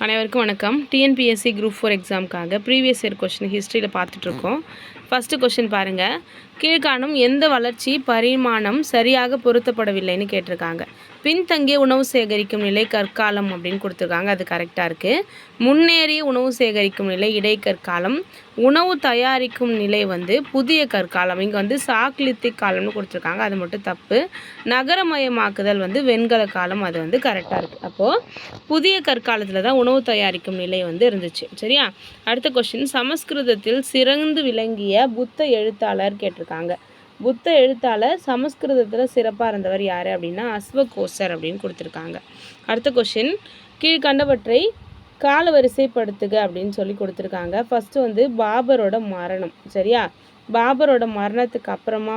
அனைவருக்கும் வணக்கம். TNPSC group 4 எக்ஸாமுக்காக ப்ரீவியஸ் இயர் கொஷின் ஹிஸ்ட்ரியில் பார்த்துட்ருக்கோம். ஃபஸ்ட்டு கொஷின் பாருங்கள். கீழ்காணும் எந்த வளர்ச்சி பரிமாணம் சரியாக பொருத்தப்படவில்லைன்னு கேட்டிருக்காங்க. பின்தங்கிய உணவு சேகரிக்கும் நிலை கற்காலம் அப்படின்னு கொடுத்துருக்காங்க. அது கரெக்டாக இருக்குது. முன்னேறிய உணவு சேகரிக்கும் நிலை இடைக்கற்காலம். உணவு தயாரிக்கும் நிலை புதிய கற்காலம். இங்கே சாக்லித்திக் காலம்னு கொடுத்துருக்காங்க. அது மட்டும் தப்பு. நகரமயமாக்குதல் வெண்கல காலம். அது கரெக்டாக இருக்குது. அப்போது புதிய கற்காலத்தில் தான் உணவு தயாரிக்கும் நிலை இருந்துச்சு. சரியா? அடுத்த கொஸ்டின், சமஸ்கிருதத்தில் சிறந்து விளங்கிய புத்த எழுத்தாளர் கேட்டிருக்காங்க. புத்த எழுத்தாளர் சமஸ்கிருதத்தில் சிறப்பாக இருந்தவர் யார் அப்படின்னா அஸ்வகோசர் அப்படின்னு கொடுத்துருக்காங்க. அடுத்த கொஷின், கீழ்கண்டவற்றை காலவரிசைப்படுத்துக அப்படின்னு சொல்லி கொடுத்துருக்காங்க. ஃபஸ்ட்டு பாபரோட மரணம். சரியா? பாபரோட மரணத்துக்கு அப்புறமா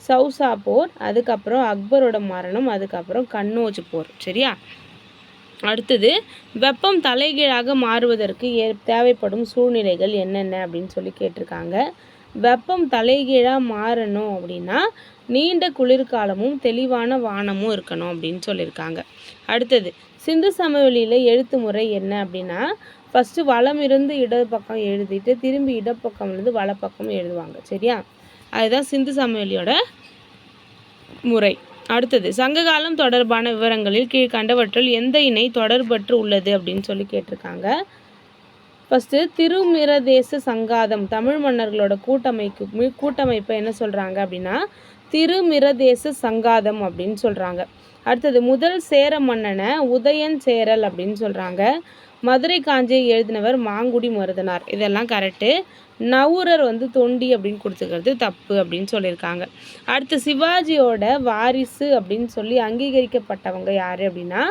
சௌசா போர், அதுக்கப்புறம் அக்பரோட மரணம், அதுக்கப்புறம் கன்னோஜ் போர். சரியா? அடுத்தது, வெப்பம் தலைகீழாக மாறுவதற்கு தேவைப்படும் சூழ்நிலைகள் என்னென்ன அப்படின்னு சொல்லி கேட்டிருக்காங்க. வெப்பம் தலைகீழாக மாறணும் அப்படின்னா நீண்ட குளிர்காலமும் தெளிவான வானமும் இருக்கணும் அப்படின்னு சொல்லியிருக்காங்க. அடுத்தது, சிந்து சமவெளியில் எழுத்து முறை என்ன அப்படின்னா ஃபஸ்ட்டு வலம் இருந்து இடப்பக்கம் எழுதிட்டு திரும்பி இடப்பக்கம் இருந்து வலப்பக்கம் எழுதுவாங்க. சரியா? அதுதான் சிந்து சமவெளியோட முறை. அடுத்தது, சங்ககாலம் தொடர்பான விவரங்களில் கீழ்கண்டவற்றில் எந்த இணை தொடர்பற்று உள்ளது அப்படின்னு சொல்லி கேட்டிருக்காங்க. ஃபஸ்ட்டு, திருமிரதேச சங்காதம் தமிழ் மன்னர்களோட கூட்டமைப்பை என்ன சொல்கிறாங்க அப்படின்னா திருமிரதேச சங்காதம் அப்படின்னு சொல்கிறாங்க. அடுத்தது, முதல் சேர மன்னனை உதயன் சேரல் அப்படின்னு சொல்கிறாங்க. மதுரை காஞ்சியை எழுதினவர் மாங்குடி மருதனார். இதெல்லாம் கரெக்டு. நவுரர் தொண்டி அப்படின்னு கொடுத்துக்கிறது தப்பு அப்படின்னு சொல்லியிருக்காங்க. அடுத்து, சிவாஜியோட வாரிசு அப்படின்னு சொல்லி அங்கீகரிக்கப்பட்டவங்க யார் அப்படின்னா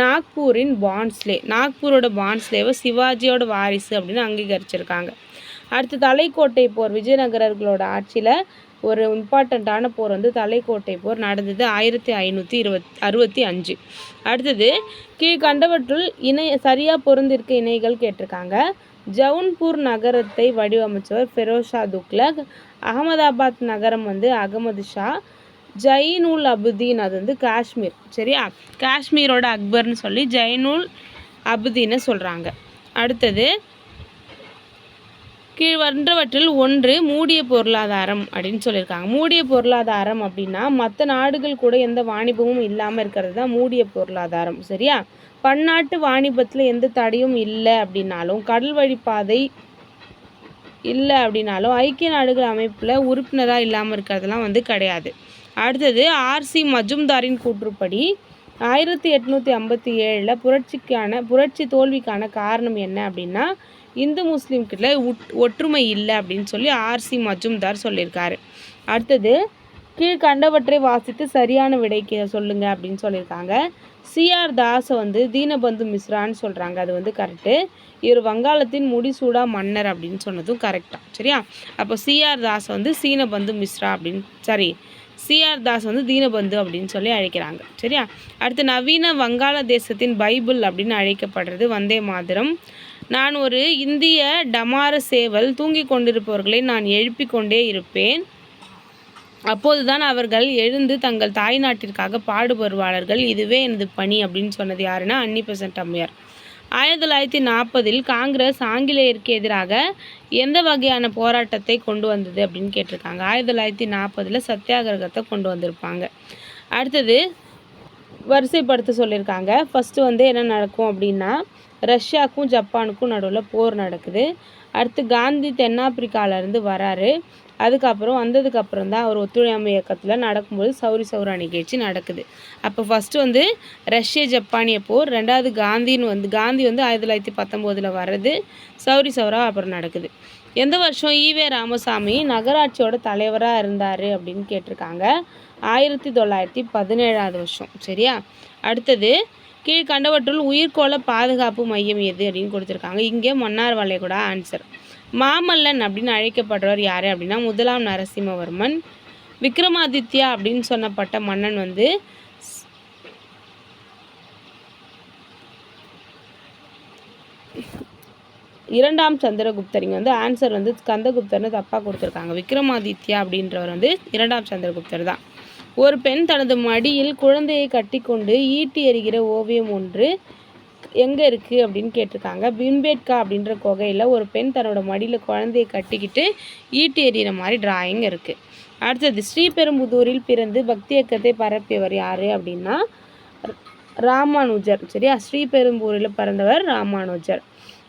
நாக்பூரின் பான்ஸ்லே. நாக்பூரோட பான்ஸ்லேவை சிவாஜியோட வாரிசு அப்படின்னு அங்கீகரிச்சிருக்காங்க. அடுத்து, தலைக்கோட்டை போர். விஜயநகரர்களோட ஆட்சியில் ஒரு இம்பார்ட்டண்ட்டான போர் தலைக்கோட்டை போர் நடந்தது 1565. அடுத்தது, கீழ்கண்டவற்றுள் சரியாக பொருந்திருக்க இணைகள் கேட்டிருக்காங்க. ஜவுன்பூர் நகரத்தை வடிவமைச்சவர் ஃபெரோஷா துக்லக். அகமதாபாத் நகரம் அகமது ஷா. ஜைனுல் அபுதீன் அது காஷ்மீர். சரியா? காஷ்மீரோட அக்பர்னு சொல்லி ஜைனுல் அபுதீனை சொல்கிறாங்க. அடுத்தது, கீழ்வன்றவற்றில் ஒன்று மூடிய பொருளாதாரம் அப்படின்னு சொல்லியிருக்காங்க. மூடிய பொருளாதாரம் அப்படின்னா மற்ற நாடுகள் கூட எந்த வாணிபமும் இல்லாமல் இருக்கிறது தான் மூடிய பொருளாதாரம். சரியா? பன்னாட்டு வாணிபத்தில் எந்த தடையும் இல்லை அப்படின்னாலும், கடல் வழிப்பாதை இல்லை அப்படின்னாலும், ஐக்கிய நாடுகள் அமைப்பில் உறுப்பினராக இல்லாமல் இருக்கிறதுலாம் கிடையாது. அடுத்தது, ஆர்சி மஜும்தாரின் கூற்றுப்படி 1857 புரட்சி தோல்விக்கான காரணம் என்ன அப்படின்னா இந்து முஸ்லீம்கிட்ட ஒற்றுமை இல்லை அப்படின்னு சொல்லி ஆர்சி மஜும்தார் சொல்லியிருக்காரு. அடுத்தது, கீழ்கண்டவற்றை வாசித்து சரியான விடைக்கு சொல்லுங்க அப்படின்னு சொல்லியிருக்காங்க. சிஆர் தாஸை தீனபந்து மிஸ்ரான்னு சொல்கிறாங்க. அது கரெக்டு. இவர் வங்காளத்தின் முடிசூடா மன்னர் அப்படின்னு சொன்னதும் கரெக்டாக. சரியா? அப்போ சிஆர் தாஸ் சீனபந்து மிஸ்ரா அப்படின்னு சிஆர் தாஸ் தீனபந்து அப்படின்னு சொல்லி அழைக்கிறாங்க. சரியா? அடுத்து, நவீன வங்காளதேசத்தின் பைபிள் அப்படின்னு அழைக்கப்படுறது வந்தே மாதரம். நான் ஒரு இந்திய டமார சேவல் தூங்கி கொண்டிருப்பவர்களை நான் எழுப்பி கொண்டே இருப்பேன், அப்போதுதான் அவர்கள் எழுந்து தங்கள் தாய்நாட்டிற்காக பாடுபடுவார்கள், இதுவே எனது பணி அப்படின்னு சொன்னது யாருன்னா அன்னி பெசன்ட் அம்மையார். 1940 காங்கிரஸ் ஆங்கிலேயருக்கு எதிராக எந்த வகையான போராட்டத்தை கொண்டு வந்தது அப்படின்னு கேட்டிருக்காங்க. 1940 சத்தியாகிரகத்தை கொண்டு வந்திருப்பாங்க. அடுத்தது, வரிசைப்படுத்த சொல்லியிருக்காங்க. ஃபஸ்ட்டு என்ன நடக்கும் அப்படின்னா ரஷ்யாவுக்கும் ஜப்பானுக்கும் நடுவில் போர் நடக்குது. அடுத்து, காந்தி தென்னாப்பிரிக்காவிலேருந்து வராரு. அதுக்கப்புறம் வந்ததுக்கப்புறம் தான் அவர் ஒத்துழையாமை இயக்கத்தில் நடக்கும்போது சௌரி சௌரா நிகழ்ச்சி நடக்குது. அப்போ ஃபஸ்ட்டு ரஷ்ய ஜப்பானிய போர், ரெண்டாவது காந்தி 1919 வர்றது, சௌரி சௌரா அப்புறம் நடக்குது. எந்த வருஷம் ஈவே ராமசாமி நகராட்சியோட தலைவராக இருந்தார் அப்படின்னு கேட்டிருக்காங்க. 1917 வருஷம். சரியா? அடுத்தது, கீழ்கண்டவற்றுள் உயிர்கோள பாதுகாப்பு மையம் எது அப்படின்னு கொடுத்துருக்காங்க. இங்கே மன்னார் வளைகுடா ஆன்சர். மாமல்லன் அப்படின்னு அழைக்கப்படுறவர் யார் அப்படின்னா முதலாம் நரசிம்மவர்மன். விக்ரமாதித்யா அப்படின்னு சொன்னப்பட்ட மன்னன் இரண்டாம் சந்திரகுப்தர். இங்கே ஆன்சர் ஸ்கந்தகுப்தர்னு தப்பாக கொடுத்துருக்காங்க. விக்ரமாதித்யா அப்படின்றவர் இரண்டாம் சந்திரகுப்தர் தான். ஒரு பெண் தனது மடியில் குழந்தையை கட்டி கொண்டு ஈட்டி எறிகிற ஓவியம் ஒன்று எங்கே இருக்குது அப்படின்னு கேட்டிருக்காங்க. பிம்பேட்கா அப்படின்ற குகையில் ஒரு பெண் தன்னோட மடியில் குழந்தையை கட்டிக்கிட்டு ஈட்டு எறிகிற மாதிரி டிராயிங் இருக்குது. அடுத்தது ஸ்ரீபெரும்புதூரில் பிறந்து பக்தி இயக்கத்தை பரப்பியவர் யார் அப்படின்னா ராமானுஜர். சரியா, ஸ்ரீபெரும்பூரில் பிறந்தவர் ராமானுஜர்.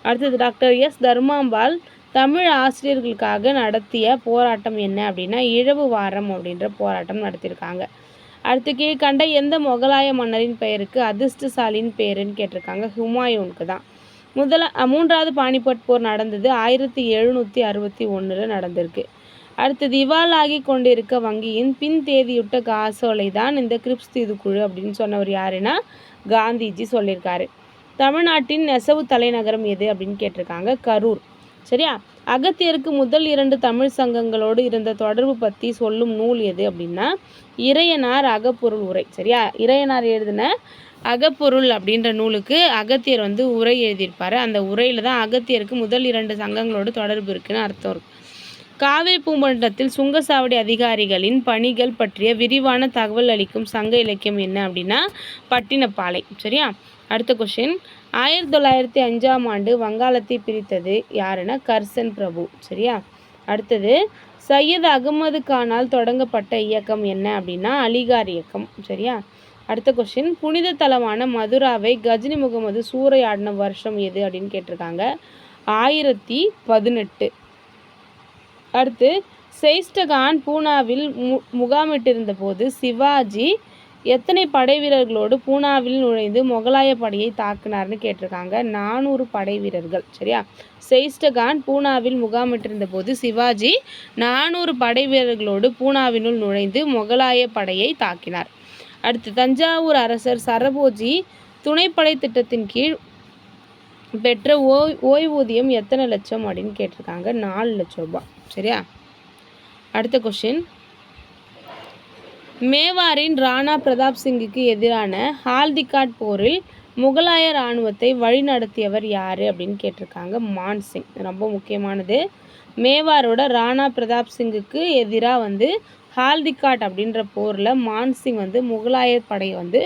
அடுத்தது டாக்டர் எஸ் தர்மாம்பாள் தமிழ் ஆசிரியர்களுக்காக நடத்திய போராட்டம் என்ன அப்படின்னா இழவு வாரம் அப்படின்ற போராட்டம் நடத்தியிருக்காங்க. அடுத்து கீழ்கண்ட எந்த முகலாய மன்னரின் பெயருக்கு அதிர்ஷ்டசாலின் பேருன்னு கேட்டிருக்காங்க. ஹுமாயூனுக்கு தான். மூன்றாவது பானிபட் போர் நடந்தது 1761 நடந்திருக்கு. அடுத்து திவாலாகி கொண்டிருக்க வங்கியின் பின் தேதியுட்ட காசோலை தான் இந்த கிரிப்ஸ் தீதுக்குழு அப்படின்னு சொன்னவர் யாருன்னா காந்திஜி சொல்லியிருக்காரு. தமிழ்நாட்டின் நெசவு தலைநகரம் எது அப்படின்னு கேட்டிருக்காங்க. கரூர். சரியா, அகத்தியருக்கு முதல் 2 தமிழ் சங்கங்களோடு இருந்த தொடர்பு பற்றி சொல்லும் நூல் எது அப்படின்னா இறையனார் அகப்பொருள் உரை. சரியா, இறையனார் எழுதின அகப்பொருள் அப்படின்ற நூலுக்கு அகத்தியர் உரை எழுதியிருப்பார். அந்த உரையில் தான் அகத்தியருக்கு முதல் 2 சங்கங்களோடு தொடர்பு இருக்குன்னு அர்த்தம் இருக்கு. காவிரி பூமண்டலத்தில் சுங்கசாவடி அதிகாரிகளின் பணிகள் பற்றிய விரிவான தகவல் அளிக்கும் சங்க இலக்கியம் என்ன அப்படின்னா பட்டினப்பாலை. சரியா, அடுத்த கொஸ்டின் 1905ஆம் ஆண்டு வங்காளத்தை பிரித்தது யாருன்னா கர்சன் பிரபு. சரியா, அடுத்தது சையத் அகமது கானால் தொடங்கப்பட்ட இயக்கம் என்ன அப்படின்னா அலிகார் இயக்கம். சரியா, அடுத்த கொஸ்டின் புனித தலமான மதுராவை கஜினி முகமது சூறையாடின வருஷம் எது அப்படின்னு கேட்டிருக்காங்க. 1018. அடுத்து செயிஸ்டகான் பூனாவில் முகாமிட்டிருந்த போது சிவாஜி எத்தனை படை வீரர்களோடு பூனாவில் நுழைந்து முகலாய படையை தாக்கினார்னு கேட்டிருக்காங்க. 400 படை வீரர்கள். சரியா, செயிஸ்டகான் பூனாவில் முகாமிட்டிருந்த போது சிவாஜி 400 படை வீரர்களோடு பூனாவினுள் நுழைந்து முகலாய படையை தாக்கினார். அடுத்து தஞ்சாவூர் அரசர் சரபோஜி துணைப்படை திட்டத்தின் கீழ் பெற்ற ஓய்வூதியம் எத்தனை லட்சம் அப்படின்னு கேட்டிருக்காங்க. 4 லட்சம் ரூபாய். சரியா, அடுத்த கொஸ்டின் மேவாரின் ராணா பிரதாப் சிங்குக்கு எதிரான ஹால்திகாட் போரில் முகலாய இராணுவத்தை வழிநடத்தியவர் யார் அப்படின்னு கேட்டிருக்காங்க. மான்சிங். ரொம்ப முக்கியமானது. மேவாரோட ராணா பிரதாப் சிங்குக்கு எதிராக ஹால்திகாட் அப்படின்ற போரில் மான்சிங் முகலாய படையை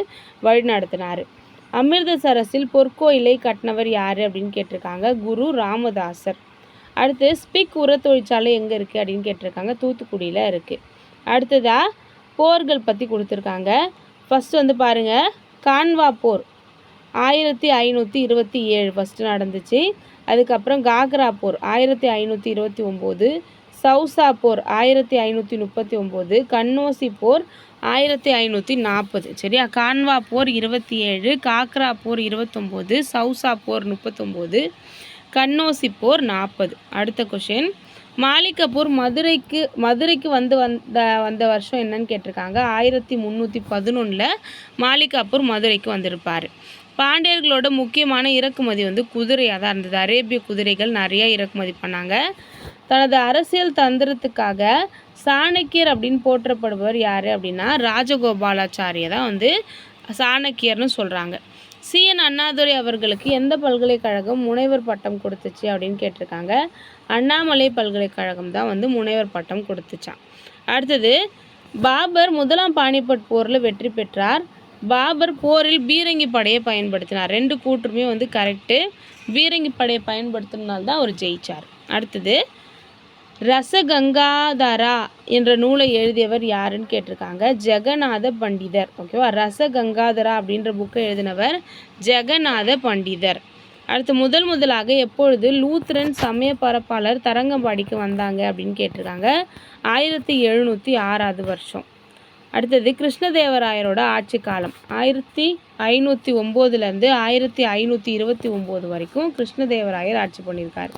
வழிநடத்தினார். அமிர்தசரஸில் பொற்கோயிலை கட்டினவர் யார் அப்படின்னு கேட்டிருக்காங்க. குரு ராமதாசர். அடுத்து ஸ்பிக் உர தொழிற்சாலை எங்கே இருக்குது அப்படின்னு கேட்டிருக்காங்க. தூத்துக்குடியில் இருக்குது. அடுத்ததாக போர்கள் பற்றி கொடுத்துருக்காங்க. ஃபஸ்ட்டு பாருங்கள், கான்வா போர் 1527 ஃபஸ்ட்டு நடந்துச்சு. அதுக்கப்புறம் காக்ரா போர் 1529, சவுசா போர் 1539, கன்னோசி போர் 1540. சரியா, கான்வா போர் 27, காக்ரா போர் 29, சவுசா போர் 39, கன்னோசி போர் 40. அடுத்த கொஷின் மாலிக் கபூர் மதுரைக்கு வந்த வருஷம் என்னன்னு கேட்டிருக்காங்க. 1311 மாலிக் கபூர் மதுரைக்கு வந்திருப்பார். பாண்டியர்களோட முக்கியமான இறக்குமதி குதிரையாக தான் இருந்தது. அரேபிய குதிரைகள் நிறைய இறக்குமதி பண்ணாங்க. தனது அரசியல் தந்திரத்துக்காக சாணக்கியர் அப்படின்னு போற்றப்படுபவர் யார் அப்படின்னா ராஜகோபாலாச்சாரிய தான் சாணக்கியர்னு சொல்கிறாங்க. CN அண்ணாதுரை அவர்களுக்கு எந்த பல்கலைக்கழகம் முனைவர் பட்டம் கொடுத்துச்சு அப்படின்னு கேட்டிருக்காங்க. அண்ணாமலை பல்கலைக்கழகம் தான் முனைவர் பட்டம் கொடுத்துச்சான். அடுத்தது பாபர் முதலாம் பானிபட் போரில் வெற்றி பெற்றார். பாபர் போரில் பீரங்கி படையை பயன்படுத்தினார். 2 கூற்றுமே கரெக்டு. பீரங்கி படையை பயன்படுத்தினால்தான் அவர் ஜெயிச்சார். அடுத்தது ரசகங்காதரா என்ற நூலை எழுதியவர் யாருன்னு கேட்டிருக்காங்க. ஜெகநாத பண்டிதர். ஓகேவா, ரசகங்காதரா அப்படின்ற புக்கை எழுதினவர் ஜெகநாத பண்டிதர். அடுத்து முதலாக எப்பொழுது லூத்ரன் சமய பரப்பாளர் தரங்கம்பாடிக்கு வந்தாங்க அப்படின்னு கேட்டிருக்காங்க. 1706 வருஷம். அடுத்தது கிருஷ்ணதேவராயரோட ஆட்சி காலம் 1509 1529 வரைக்கும் கிருஷ்ணதேவராயர் ஆட்சி பண்ணியிருக்காரு.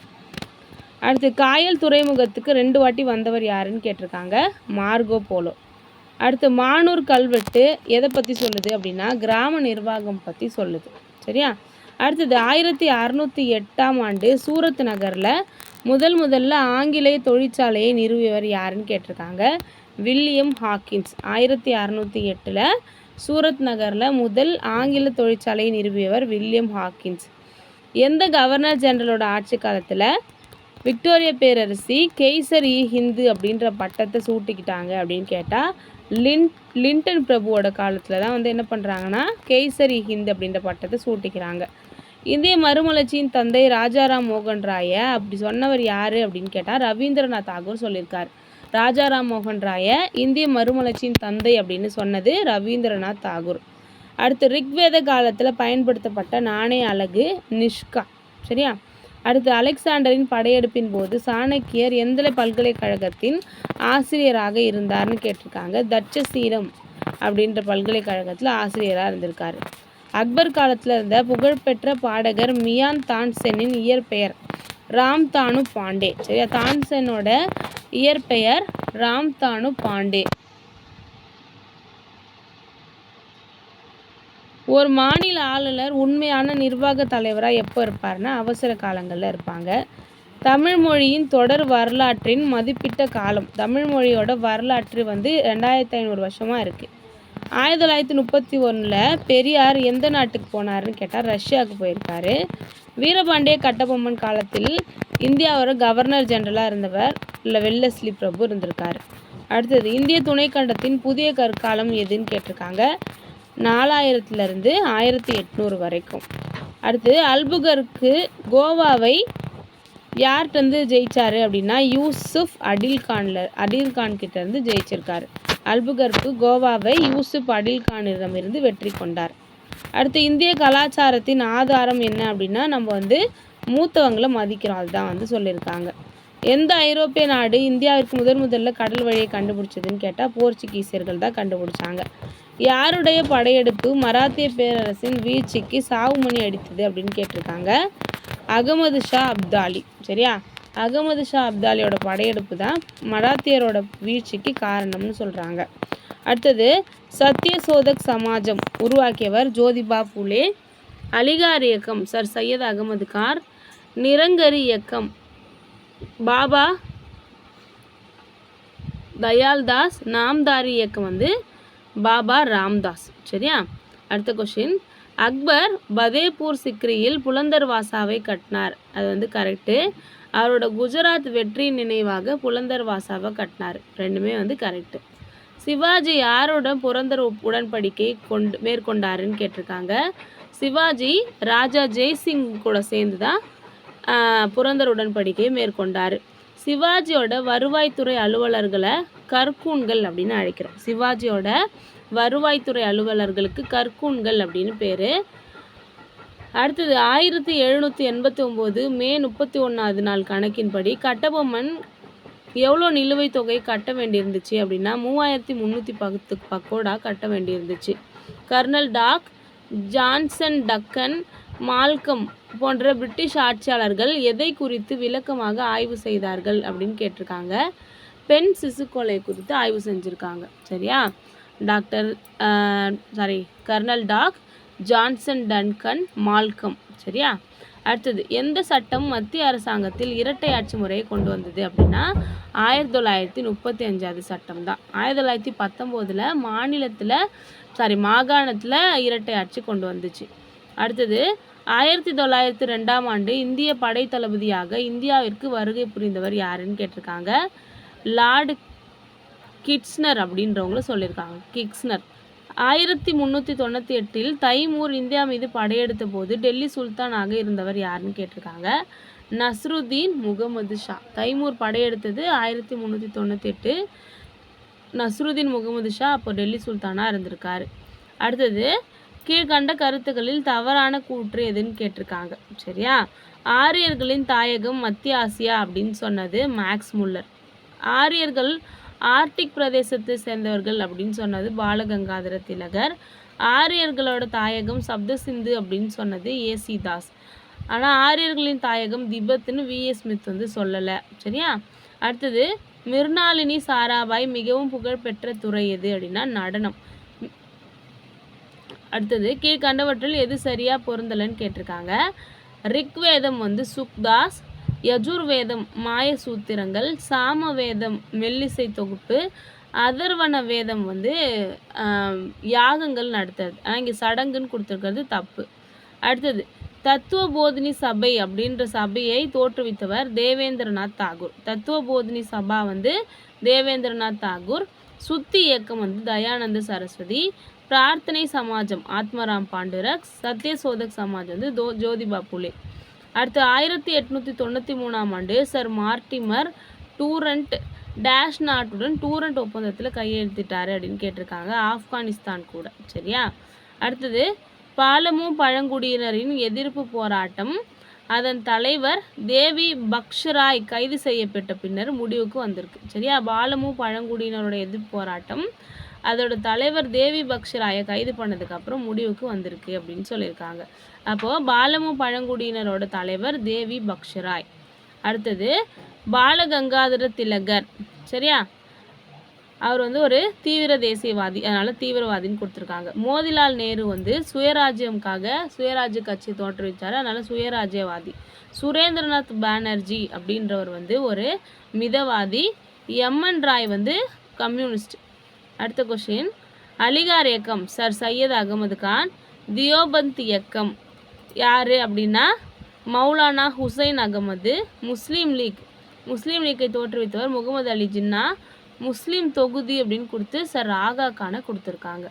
அடுத்து காயல் துறைமுகத்துக்கு 2 வாட்டி வந்தவர் யாருன்னு கேட்டிருக்காங்க. Marco Polo. அடுத்து மானூர் கல்வெட்டு எதை பற்றி சொல்லுது அப்படின்னா கிராம நிர்வாகம் பற்றி சொல்லுது. சரியா, அடுத்தது 1608ஆம் ஆண்டு சூரத் நகரில் முதல்ல ஆங்கிலேய தொழிற்சாலையை நிறுவியவர் யாருன்னு கேட்டிருக்காங்க. William Hawkins. 1608 சூரத் நகரில் முதல் ஆங்கில தொழிற்சாலையை நிறுவியவர் வில்லியம் ஹாக்கின்ஸ். எந்த கவர்னர் ஜெனரலோட ஆட்சி காலத்தில் விக்டோரியா பேரரசி கெய்சர்-இ-ஹிந்து அப்படின்ற பட்டத்தை சூட்டிக்கிட்டாங்க அப்படின்னு கேட்டால் லிண்டன் பிரபுவோட காலத்தில் தான் என்ன பண்ணுறாங்கன்னா கெய்சர்-இ-ஹிந்து அப்படின்ற பட்டத்தை சூட்டிக்கிறாங்க. இந்திய மறுமலர்ச்சியின் தந்தை ராஜாராம் மோகன் ராய அப்படி சொன்னவர் யார் அப்படின்னு கேட்டால் ரவீந்திரநாத் தாகூர் சொல்லியிருக்கார். ராஜாராம் மோகன் ராய இந்திய மறுமலர்ச்சியின் தந்தை அப்படின்னு சொன்னது ரவீந்திரநாத் தாகூர். அடுத்து ரிக்வேத காலத்தில் பயன்படுத்தப்பட்ட நாணய அலகு நிஷ்கா. சரியா? அடுத்து அலெக்சாண்டரின் படையெடுப்பின் போது சாணக்கியர் எந்த பல்கலைக்கழகத்தின் ஆசிரியராக இருந்தார்னு கேட்டிருக்காங்க. தட்சசீலம் அப்படின்ற பல்கலைக்கழகத்தில் ஆசிரியராக இருந்திருக்காரு. அக்பர் காலத்தில் இருந்த புகழ்பெற்ற பாடகர் மியான் தான்செனின் இயற்பெயர் ராம்தானு பாண்டே. சரியா? தான்செனோட இயற்பெயர் ராம்தானு பாண்டே. ஒரு மாநில ஆளுநர் உண்மையான நிர்வாக தலைவராக எப்போ இருப்பார்னா அவசர காலங்களில் இருப்பாங்க. தமிழ் மொழியின் தொடர் வரலாற்றின் மதிப்பிட்ட காலம். தமிழ் மொழியோட வரலாற்று 2500 வருஷமாக இருக்குது. 1931 பெரியார் எந்த நாட்டுக்கு போனார்னு கேட்டால் ரஷ்யாவுக்கு போயிருக்காரு. வீரபாண்டிய கட்டபொம்மன் காலத்தில் இந்தியாவோட கவர்னர் ஜெனரலாக இருந்தவர் வெல்லஸ்லி பிரபு இருந்திருக்காரு. அடுத்தது இந்திய துணைக்கண்டத்தின் புதிய கற்காலம் எதுன்னு கேட்டிருக்காங்க. 4000 1800 வரைக்கும். அடுத்து அல்புகர்க்கு கோவாவை யார்கிட்ட ஜெயிச்சார் அப்படின்னா யூசுப் அடில்கான் கிட்டேருந்து ஜெயிச்சிருக்காரு. அல்புகர்க்கு கோவாவை யூசுப் அடில்கானிடமிருந்து வெற்றி கொண்டார். அடுத்து இந்திய கலாச்சாரத்தின் ஆதாரம் என்ன அப்படின்னா நம்ம மூத்தவங்களை மதிக்கிறோம். அதுதான் சொல்லியிருக்காங்க. எந்த ஐரோப்பிய நாடு இந்தியாவிற்கு முதல்ல கடல் வழியை கண்டுபிடிச்சதுன்னு கேட்டால் போர்ச்சுகீசியர்கள் தான் கண்டுபிடிச்சாங்க. யாருடைய படையெடுப்பு மராத்திய பேரரசின் வீழ்ச்சிக்கு சாவுமணி அடித்தது அப்படின்னு கேட்டிருக்காங்க. அகமது ஷா அப்தாலி. சரியா? அகமது ஷா அப்தாலியோட படையெடுப்பு தான் மராத்தியரோட வீழ்ச்சிக்கு காரணம்னு சொல்கிறாங்க. அடுத்தது சத்யசோதக் சமாஜம் உருவாக்கியவர் ஜோதிபா பூலே. அலிகார் இயக்கம் சர் சையத் அகமது கான். நிரங்கரி இயக்கம் பாபா தயால்தாஸ். நாம்தாரி இயக்கம் பாபா ராம்தாஸ். சரியா? அடுத்த கொஷின். அக்பர் பதேபூர் சிக்ரியில் புலந்தர்வாசாவை கட்டினார். அது கரெக்டு. அவரோட குஜராத் வெற்றி நினைவாக புலந்தர்வாசாவை கட்டினார். ரெண்டுமே கரெக்டு. சிவாஜி யாரோட புரந்தர் உடன்படிக்கை மேற்கொண்டாருன்னு கேட்டிருக்காங்க. சிவாஜி ராஜா ஜெய்சிங் கூட சேர்ந்து தான் புரந்தர் உடன்படிக்கையை மேற்கொண்டார். சிவாஜியோட வருவாய்த்துறை அலுவலர்களை கர்கூன்கள் அப்படின்னு அழைக்கிறோம். சிவாஜியோட வருவாய்த்துறை அலுவலர்களுக்கு கர்கூன்கள் அப்படின்னு பேர். அடுத்தது 1789 மே 31 நாள் கணக்கின்படி கட்டபொம்மன் எவ்வளோ நிலுவைத் தொகை கட்ட வேண்டியிருந்துச்சு அப்படின்னா 3310 பக்கோடா கட்ட வேண்டியிருந்துச்சு. கர்னல் டாக், ஜான்சன், டக்கன், மால்கம் போன்ற பிரிட்டிஷ் ஆட்சியாளர்கள் எதை குறித்து விளக்கமாக ஆய்வு செய்தார்கள் அப்படின்னு கேட்டிருக்காங்க. பெண் சிசு கொலை குறித்து ஆய்வு செஞ்சுருக்காங்க. சரியா? கர்னல் டாக், ஜான்சன், டன்கன், மால்கம். சரியா? அடுத்தது எந்த சட்டம் மத்திய அரசாங்கத்தில் இரட்டை ஆட்சி முறையை கொண்டு வந்தது அப்படின்னா 1935 சட்டம் தான். 1919 மாகாணத்தில் இரட்டை ஆட்சி கொண்டு வந்துச்சு. அடுத்தது 1902 இந்திய படை தளபதியாக இந்தியாவிற்கு வருகை புரிந்தவர் யாருன்னு கேட்டிருக்காங்க. லார்டு கிட்ஸ்னர் அப்படின்றவங்கள சொல்லியிருக்காங்க. கிட்ஸ்னர். 1398 தைமூர் இந்தியா மீது படையெடுத்த போது டெல்லி சுல்தானாக இருந்தவர் யாருன்னு கேட்டிருக்காங்க. நஸ்ருதீன் முகமது ஷா. தைமூர் படையெடுத்தது 1398. நஸ்ருதீன் முகமது ஷா அப்போ டெல்லி சுல்தானாக இருந்திருக்காரு. அடுத்தது கீழ்கண்ட கருத்துக்களில் தவறான கூற்று எதுன்னு கேட்டிருக்காங்க. சரியா? ஆரியர்களின் தாயகம் மத்திய ஆசியா அப்படின்னு சொன்னது மேக்ஸ் முல்லர். ஆரியர்கள் ஆர்டிக் பிரதேசத்தை சேர்ந்தவர்கள் அப்படின்னு சொன்னது பாலகங்காதர திலகர். ஆரியர்களோட தாயகம் சப்த சிந்து அப்படின்னு சொன்னது ஏசி தாஸ். ஆனால் ஆரியர்களின் தாயகம் திபெத்னு விஎஸ் ஸ்மித் சொல்லலை. சரியா? அடுத்தது மிர்னாலினி சாராபாய் மிகவும் புகழ்பெற்ற துறை எது அப்படின்னா நடனம். அடுத்தது கீழ்கண்டவற்றில் எது சரியா பொருந்தலைன்னு கேட்டிருக்காங்க. ரிக்வேதம் சுக்தாஸ், யஜுர்வேதம் மாய சூத்திரங்கள், சாமவேதம் மெல்லிசை தொகுப்பு, அதர்வன வேதம் யாகங்கள் நடத்துறது. ஆனால் இங்கே சடங்குன்னு கொடுத்துருக்கிறது தப்பு. அடுத்தது தத்துவ போதினி சபை அப்படின்ற சபையை தோற்றுவித்தவர் தேவேந்திரநாத் தாகூர். தத்துவ போதினி சபா தேவேந்திரநாத் தாகூர். சுத்தி இயக்கம் தயானந்த சரஸ்வதி. பிரார்த்தனை சமாஜம் ஆத்மராம் பாண்டுரங், சத்யசோதக் சமாஜ் வந்து ஜோதிபா புலே. அடுத்து 1893ஆம் ஆண்டு சர் மார்டிமர் டூரண்ட் டேஷ் நாட்டுடன் டூரண்ட் ஒப்பந்தத்தில் கையெழுத்திட்டாரு அப்படின்னு கேட்டிருக்காங்க. ஆப்கானிஸ்தான் கூட. சரியா. அடுத்தது பாலமு பழங்குடியினரின் எதிர்ப்பு போராட்டம், அதன் தலைவர் தேவி பக்ஷ்ராய் கைது செய்யப்பட்ட பின்னர் முடிவுக்கு வந்திருக்கு. சரியா. பாலமு பழங்குடியினரோட எதிர்ப்பு போராட்டம், அதோட தலைவர் தேவி பக்ஷ்ராயை கைது பண்ணதுக்கப்புறம் முடிவுக்கு வந்திருக்கு அப்படின்னு சொல்லியிருக்காங்க. அப்போது பாலமு பழங்குடியினரோட தலைவர் தேவி பக்ஷ்ராய். அடுத்தது பாலகங்காதர திலகர். சரியா. அவர் வந்து ஒரு தீவிர தேசியவாதி, அதனால் தீவிரவாதின்னு கொடுத்துருக்காங்க. மோதிலால் நேரு வந்து சுயராஜ்ய கட்சி தோற்றுவித்தார், அதனால் சுயராஜ்யவாதி. சுரேந்திரநாத் பானர்ஜி அப்படின்றவர் வந்து ஒரு மிதவாதி. எம்என் ராய் வந்து கம்யூனிஸ்ட். அடுத்த கொஸ்டின், அலிகார் இயக்கம் சர் சையத் அகமது கான். தியோபந்த் இயக்கம் யார் அப்படின்னா மௌலானா ஹுசைன் அகமது. முஸ்லீம் லீக்கை தோற்றுவித்தவர் முகமது அலி ஜின்னா. முஸ்லீம் தொகுதி அப்படின்னு கொடுத்து சர் ஆகா கானை கொடுத்துருக்காங்க.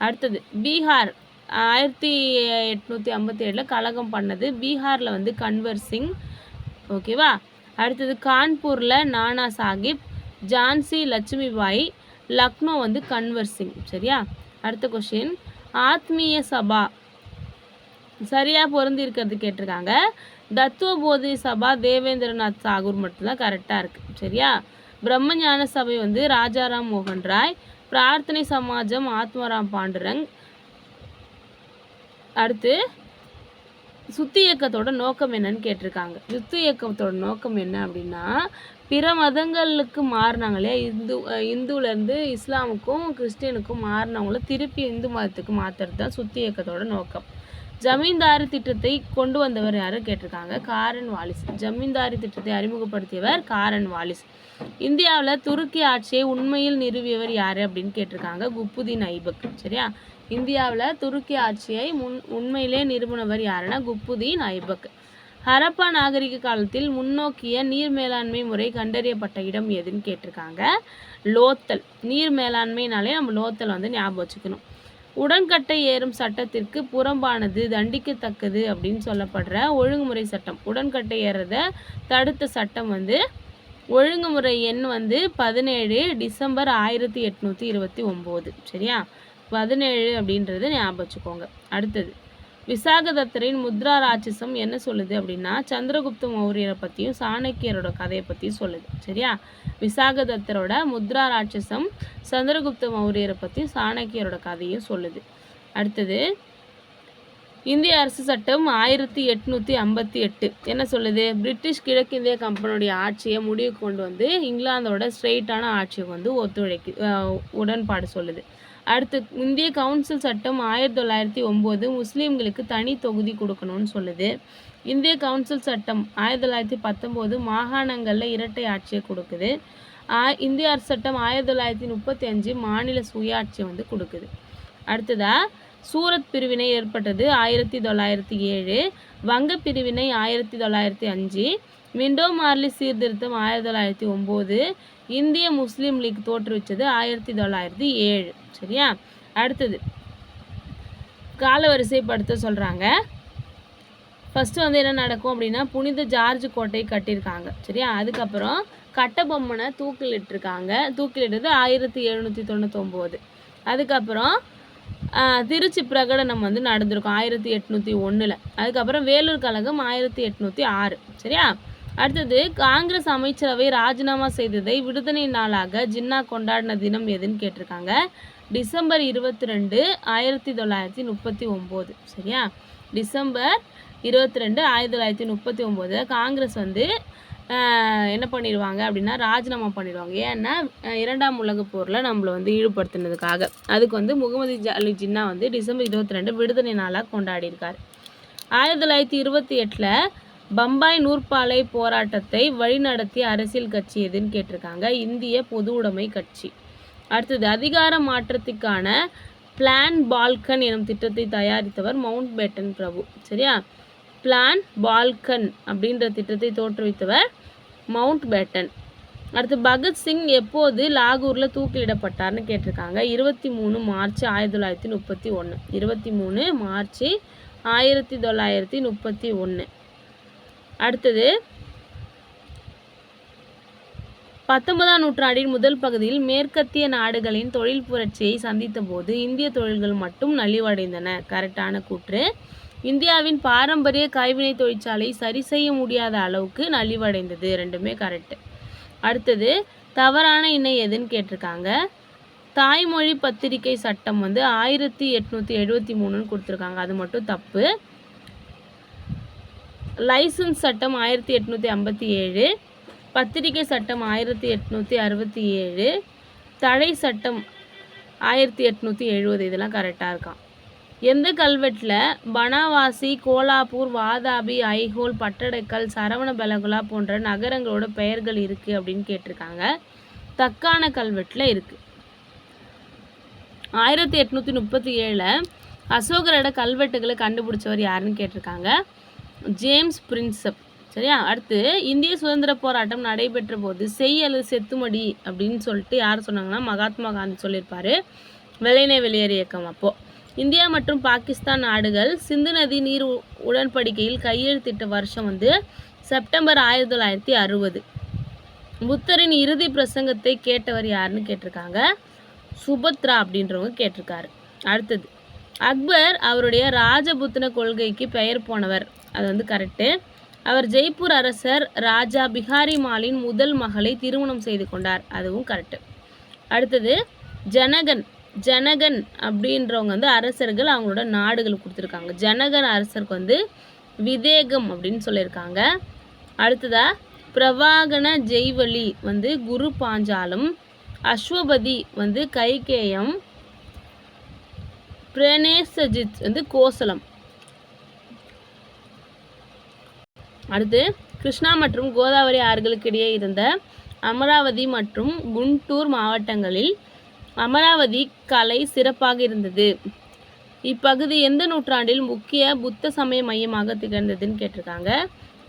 அடுத்தது பீகார் 1857 கலகம் பண்ணது. பீகாரில் வந்து கன்வர் சிங். ஓகேவா. அடுத்தது கான்பூரில் நானா சாஹிப். ஜான்சி லட்சுமிபாய். லக்னோ வந்து கன்வர் சிங். சரியா. அடுத்த கொஸ்டின், ஆத்மீய சபா சரியாக பொருந்தி இருக்கிறது கேட்டிருக்காங்க. தத்துவ போதி சபா தேவேந்திரநாத் தாகூர் மட்டும்தான் கரெக்டாக இருக்குது. சரியா. பிரம்மஞான சபை வந்து ராஜாராம் மோகன் ராய். பிரார்த்தனை சமாஜம் ஆத்மராம் பாண்டுரங். அடுத்து சுத்தி இயக்கத்தோட நோக்கம் என்னன்னு கேட்டிருக்காங்க. சுத்தி இயக்கத்தோட நோக்கம் என்ன அப்படின்னா, பிற மதங்களுக்கு மாறினாங்களே, இந்துலேருந்து இஸ்லாமுக்கும் கிறிஸ்டியனுக்கும் மாறினவங்கள திருப்பி இந்து மதத்துக்கு மாற்றுறது தான் சுத்தி இயக்கத்தோட நோக்கம். ஜமீன்தாரி திட்டத்தை கொண்டு வந்தவர் யாரு கேட்டிருக்காங்க. காரன் வாலிஸ். ஜமீன்தாரி திட்டத்தை அறிமுகப்படுத்தியவர் காரன் வாலிஸ். இந்தியாவில் துருக்கி ஆட்சியை உண்மையில் நிறுவியவர் யார் அப்படின்னு கேட்டிருக்காங்க. குப்புதீன் ஐபக். சரியா. இந்தியாவில் துருக்கி ஆட்சியை உண்மையிலே நிறுவனவர் யாருன்னா குப்புதீன் ஐபக். ஹரப்பா நாகரிக காலத்தில் முன்னோக்கிய நீர் மேலாண்மை முறை கண்டறியப்பட்ட இடம் எதுன்னு கேட்டிருக்காங்க. லோத்தல். நீர் மேலாண்மைனாலே நம்ம லோத்தல் வந்து ஞாபகம் வச்சுக்கணும். உடன்கட்டை ஏறும் சட்டத்திற்கு புறம்பானது, தண்டிக்கத்தக்கது அப்படின்னு சொல்லப்படுற ஒழுங்குமுறை சட்டம். உடன்கட்டை ஏறத தடுத்த சட்டம் வந்து ஒழுங்குமுறை எண் வந்து 17 டிசம்பர் 1829. சரியா. 17 அப்படின்றது ஞாபகம் வச்சுக்கோங்க. அடுத்தது விசாகதத்தரின் முத்ரா ராட்சசம் என்ன சொல்லுது அப்படின்னா சந்திரகுப்த மௌரியரை பற்றியும் சாணக்கியரோட கதையை பற்றியும் சொல்லுது. சரியா. விசாகதத்தரோட முத்ரா ராட்சசம் சந்திரகுப்த மௌரியரை பற்றி சாணக்கியரோட கதையும் சொல்லுது. அடுத்தது இந்திய அரசு சட்டம் 1858 என்ன சொல்லுது. பிரிட்டிஷ் கிழக்கிந்திய கம்பெனியுடைய ஆட்சியை முடிவுக்கு கொண்டு வந்து இங்கிலாந்தோட ஸ்ட்ரெயிட்டான ஆட்சியை வந்து உடன்பாடு சொல்லுது. அடுத்து இந்திய கவுன்சில் சட்டம் 1909 முஸ்லீம்களுக்கு தனி தொகுதி கொடுக்கணும்னு சொல்லுது. இந்திய கவுன்சில் சட்டம் 1919 மாகாணங்களில் இரட்டை ஆட்சியை கொடுக்குது. இந்திய அரசு சட்டம் 1935 மாநில சுயாட்சியை வந்து கொடுக்குது. அடுத்ததா சூரத் பிரிவினை ஏற்பட்டது 1907. வங்க பிரிவினை 1905. மிண்டோ மார்லி சீர்திருத்தம் 1909. இந்திய முஸ்லீம் லீக் தோற்றுவிச்சது 1907. சரியா. அடுத்தது காலவரிசைப்படுத்த சொல்கிறாங்க. ஃபஸ்ட்டு வந்து என்ன நடக்கும் அப்படின்னா புனித ஜார்ஜ் கோட்டை கட்டியிருக்காங்க. சரியா. அதுக்கப்புறம் கட்டபொம்மனை தூக்கிலிட்டது 1799. அதுக்கப்புறம் திருச்சி பிரகடனம் வந்து நடந்திருக்கும் 1801. அதுக்கப்புறம் வேலூர் கழகம் 1806. சரியா. அடுத்தது காங்கிரஸ் அமைச்சரவை ராஜினாமா செய்ததை விடுதலை நாளாக ஜின்னா கொண்டாடின தினம் எதுன்னு கேட்டிருக்காங்க. டிசம்பர் 22, 1939. சரியா. டிசம்பர் 22, 1939 காங்கிரஸ் வந்து என்ன பண்ணிடுவாங்க அப்படின்னா ராஜினாமா பண்ணிடுவாங்க. ஏன்னா 2ஆம் உலகப் போரில் நம்மளை வந்து ஈடுபடுத்தினதுக்காக. அதுக்கு வந்து முகமது அலி ஜின்னா வந்து டிசம்பர் 22 விடுதலை நாளாக கொண்டாடியிருக்கார். 1928 பம்பாய் நூற்பாலை போராட்டத்தை வழிநடத்திய அரசியல் கட்சி எதுன்னு கேட்டிருக்காங்க. இந்திய பொது உடைமை கட்சி. அடுத்தது அதிகார மாற்றத்திற்கான பிளான் பால்கன் எனும் திட்டத்தை தயாரித்தவர் மவுண்ட் பேட்டன் பிரபு. சரியா. பிளான் பால்கன் அப்படின்ற திட்டத்தை தோற்றுவித்தவர் மவுண்ட் பேட்டன். அடுத்து பகத்சிங் எப்போது லாகூரில் தூக்கிலிடப்பட்டார்னு கேட்டிருக்காங்க. 23 மார்ச் 1931. 23 மார்ச் 1931. அடுத்தது 19ஆம் நூற்றாண்டின் முதல் பகுதியில் மேற்கத்திய நாடுகளின் தொழில் புரட்சியை சந்தித்த போது இந்திய தொழில்கள் மட்டும் நலிவடைந்தன. கரெக்டான கூற்று. இந்தியாவின் பாரம்பரிய கைவினை தொழிற்சாலை சரி செய்ய முடியாத அளவுக்கு நலிவடைந்தது. ரெண்டுமே கரெக்டு. அடுத்தது தவறான இணை எதுன்னு கேட்டிருக்காங்க. தாய்மொழி பத்திரிகை சட்டம் 1873ன்னு கொடுத்துருக்காங்க, அது மட்டும் தப்பு. லைசன்ஸ் சட்டம் 1857, பத்திரிகை சட்டம் 1867, தடை சட்டம் 1870. இதெல்லாம் கரெக்டாக இருக்கான். எந்த கல்வெட்டில் பனாவாசி, கோலாப்பூர், வாதாபி, ஐஹோல், பட்டடக்கல், சரவணபெலகுலா போன்ற நகரங்களோட பெயர்கள் இருக்குது அப்படின்னு கேட்டிருக்காங்க. தக்கான கல்வெட்டில் இருக்குது. 1837 அசோகரோட கல்வெட்டுகளை கண்டுபிடிச்சவர் யாருன்னு கேட்டிருக்காங்க. James Prinsep. சரியா. அடுத்து இந்திய சுதந்திர போராட்டம் நடைபெற்ற போது செய் அல்லது செத்துமடி அப்படின்னு சொல்லிட்டு யார் சொன்னாங்கன்னா மகாத்மா காந்தி சொல்லியிருப்பார். வெள்ளையனே வெளியேறு இயக்கம். அப்போது இந்தியா மற்றும் பாகிஸ்தான் நாடுகள் சிந்து நதி நீர் உடன்படிக்கையில் கையெழுத்திட்ட வருஷம் செப்டம்பர் 1960. புத்தரின் இறுதி பிரசங்கத்தை கேட்டவர் யாருன்னு கேட்டிருக்காங்க. சுபத்ரா அப்படின்றவங்க கேட்டிருக்காரு. அடுத்தது அக்பர் அவருடைய ராஜபுத்தன கொள்கைக்கு பெயர் போனவர். அது கரெக்டு. அவர் ஜெய்ப்பூர் அரசர் ராஜா பிஹாரி மாலின் முதல் மகளை திருமணம் செய்து கொண்டார். அதுவும் கரெக்டு. அடுத்தது ஜனகன் அப்படின்றவங்க அரசர்கள் அவங்களோட நாடுகள் கொடுத்துருக்காங்க. ஜனகன் அரசருக்கு விதேகம் அப்படின்னு சொல்லியிருக்காங்க. அடுத்ததா பிரவாகன ஜெய்வலி குரு பாஞ்சாலம், அஸ்வபதி கைகேயம், பிரனேசஜித் கோசலம். அடுத்து கிருஷ்ணா மற்றும் கோதாவரி ஆறுகளுக்கு இடையே இருந்த அமராவதி மற்றும் குண்டூர் மாவட்டங்களில் அமராவதி கலை சிறப்பாக இருந்தது. இப்பகுதி எந்த நூற்றாண்டில் முக்கிய புத்த சமய மையமாக திகழ்ந்ததுன்னு கேட்டிருக்காங்க.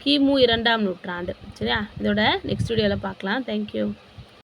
கிமு 2ஆம் நூற்றாண்டு. சரியா. இதோட நெக்ஸ்ட் வீடியோவில் பார்க்கலாம். தேங்க்யூ.